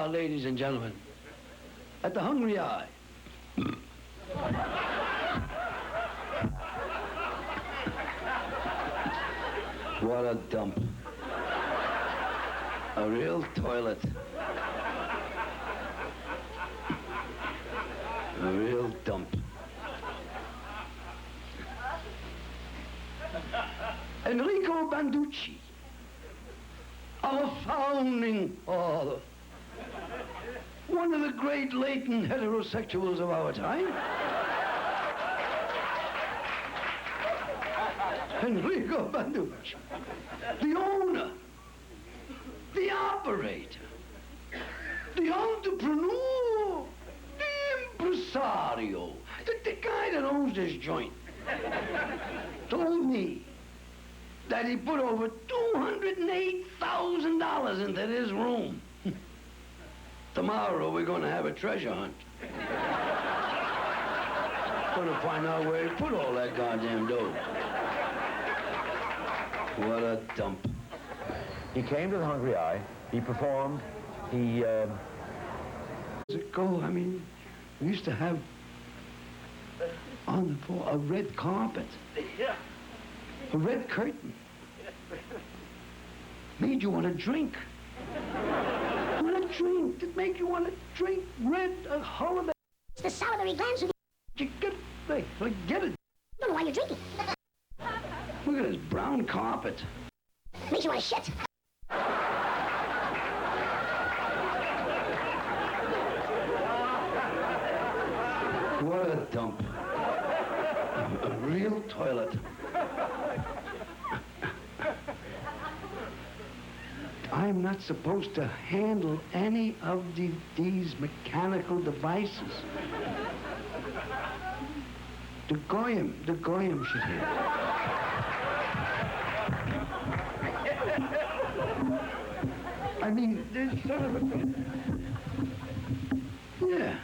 are, ladies and gentlemen, at the Hungry Eye. What a dump. A real toilet. A real dump. Enrico Banducci, our founding father, one of the great latent heterosexuals of our time. Enrico Banducci, the owner, the operator, the entrepreneur, the impresario, the guy that owns this joint, told me that he put over $208,000 into this room. Tomorrow we're going to have a treasure hunt. Going to find out where he put all that goddamn dough. What a dump. He came to the Hungry Eye, he performed, he... Years ago, I mean, we used to have on the floor a red carpet. A red curtain. Made you want to drink. Want to drink. It make you want to drink red holiday. It's the salivary glands of You get, forget it. I don't know why you're drinking. Look at this brown carpet. Makes you want to shit. What a dump. A real toilet. I'm not supposed to handle any of these mechanical devices. The goyim should handle. I mean, there's sort of a... Yeah.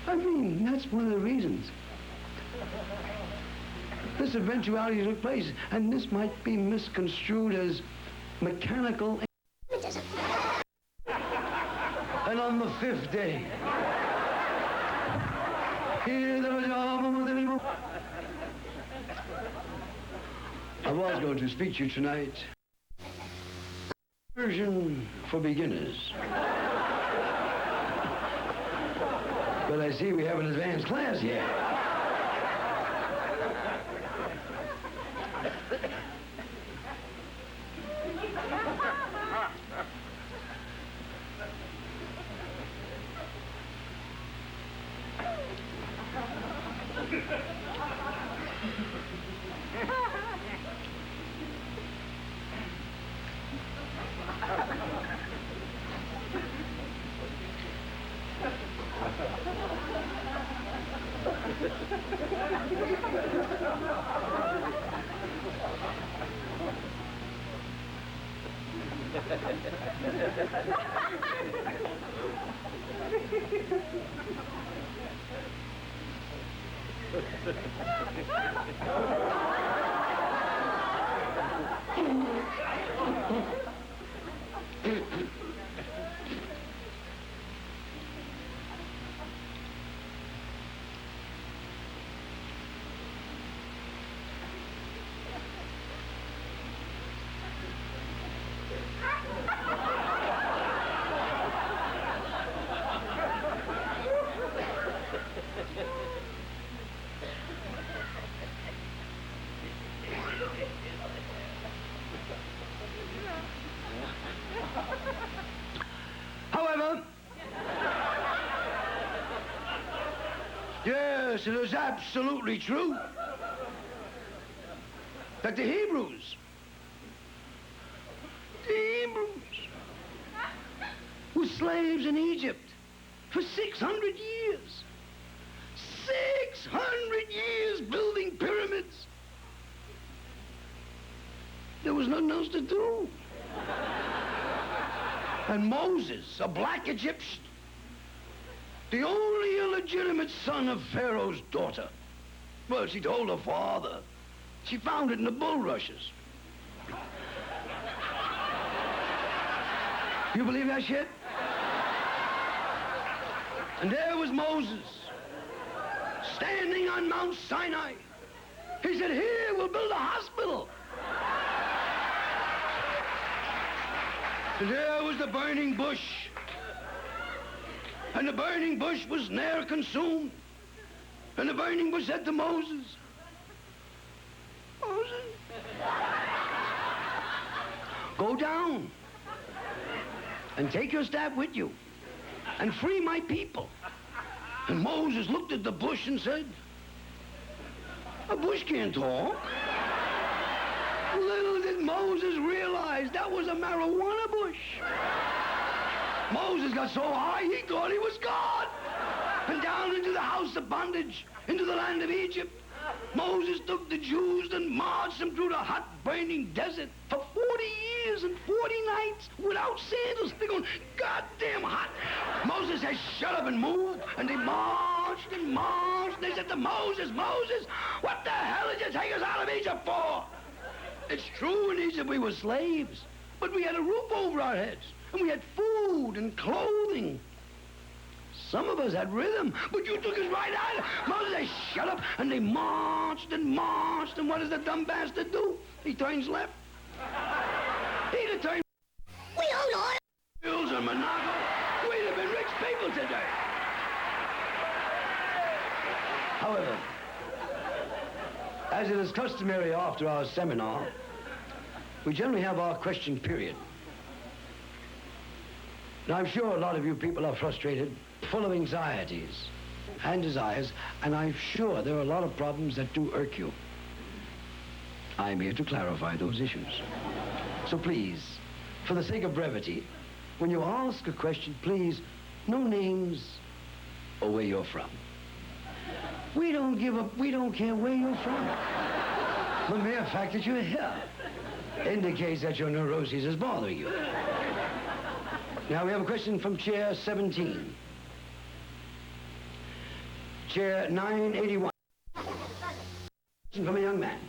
I mean, that's one of the reasons. This eventuality took place, and this might be misconstrued as mechanical. And on the fifth day, I was going to speak to you tonight. Version for beginners. But I see we have an advanced class here. However, yes, it is absolutely true that the Hebrews were slaves in Egypt for 600 years. 600 years building pyramids. There was nothing else to do. And Moses, a black Egyptian, the only illegitimate son of Pharaoh's daughter. Well, she told her father. She found it in the bulrushes. You believe that shit? And there was Moses, standing on Mount Sinai. He said, here, we'll build a hospital. And there was the burning bush. And the burning bush was ne'er consumed. And the burning bush said to Moses, Moses, go down and take your staff with you and free my people. And Moses looked at the bush and said, a bush can't talk. Little did Moses realize that was a marijuana bush. Moses got so high he thought he was God. And down into the house of bondage, into the land of Egypt, Moses took the Jews and marched them through the hot, burning desert for 40 years and 40 nights without sandals. They're going goddamn hot. Moses said, shut up and move. And they marched and marched. They said to Moses, Moses, what the hell did you take us out of Egypt for? It's true, in Egypt we were slaves, but we had a roof over our heads, and we had food and clothing. Some of us had rhythm, but you took us right out. Moses said, shut up, and they marched and marched, and what does the dumb bastard do? He turns left. He'd have turned... We own oil. Hills and Monaco. We'd have been rich people today. However, as it is customary after our seminar, we generally have our question period. Now, I'm sure a lot of you people are frustrated, full of anxieties and desires, and I'm sure there are a lot of problems that do irk you. I'm here to clarify those issues. So please, for the sake of brevity, when you ask a question, please, no names or where you're from. We don't give up, we don't care where you're from. The mere fact that you're here indicates that your neuroses is bothering you. Now we have a question from chair 17. Chair 981. Question from a young man.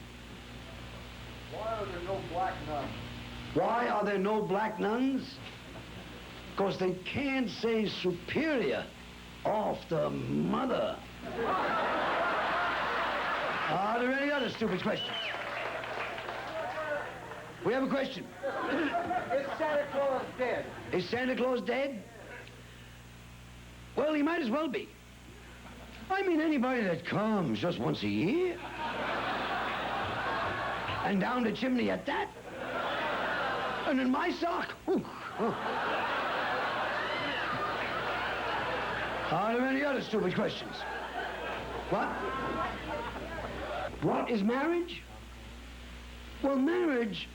Why are there no black nuns? Why are there no black nuns? Because they can't say superior off the mother. Are there any other stupid questions? We have a question. Is Santa Claus dead? Is Santa Claus dead? Well, he might as well be. I mean, anybody that comes just once a year. And down the chimney at that. And in my sock. Ooh, oh. Are there any other stupid questions? What? What is marriage? Well, marriage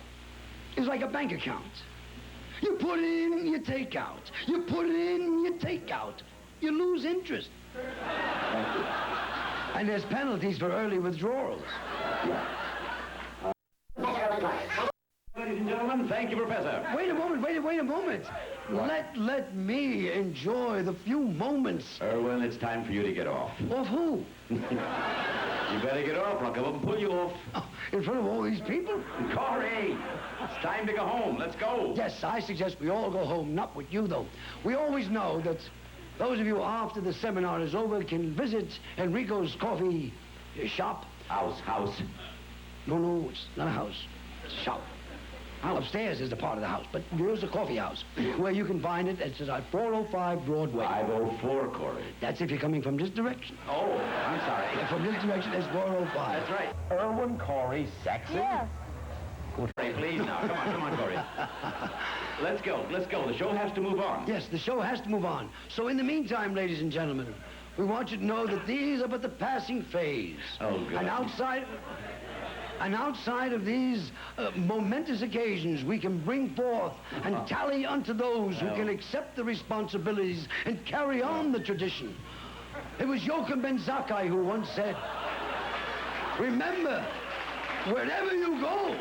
is like a bank account. You put in, you take out. You put in, you take out. You lose interest. And there's penalties for early withdrawals. Ladies and gentlemen, thank you, Professor. Wait a moment, wait a moment. Let me enjoy the few moments. Irwin, it's time for you to get off. Of who? You better get off, or I'll come up and pull you off. Oh, in front of all these people? Corey, it's time to go home. Let's go. Yes, I suggest we all go home, not with you, though. We always know that those of you after the seminar is over can visit Enrico's coffee shop. House. No, it's not a house. It's a shop. Upstairs is the part of the house, but here's the coffee house, where you can find it. It's at 405 Broadway. 504, Corey. That's if you're coming from this direction. Oh, I'm sorry. Yeah, from this direction, it's 405. That's right. Irwin Corey, sexy? Yes. Corey, please now. Come on, Corey. Let's go. The show has to move on. Yes, the show has to move on. So in the meantime, ladies and gentlemen, we want you to know that these are but the passing phase. Oh, good. And outside of these momentous occasions, we can bring forth and tally unto those who can accept the responsibilities and carry on the tradition. It was Joachim Ben Zakkai who once said, remember, wherever you go,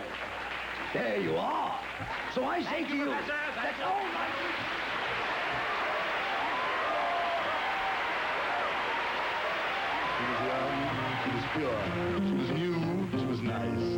there you are. So I say to you, that's all right. She was young, she was pure, she was new, she was nice.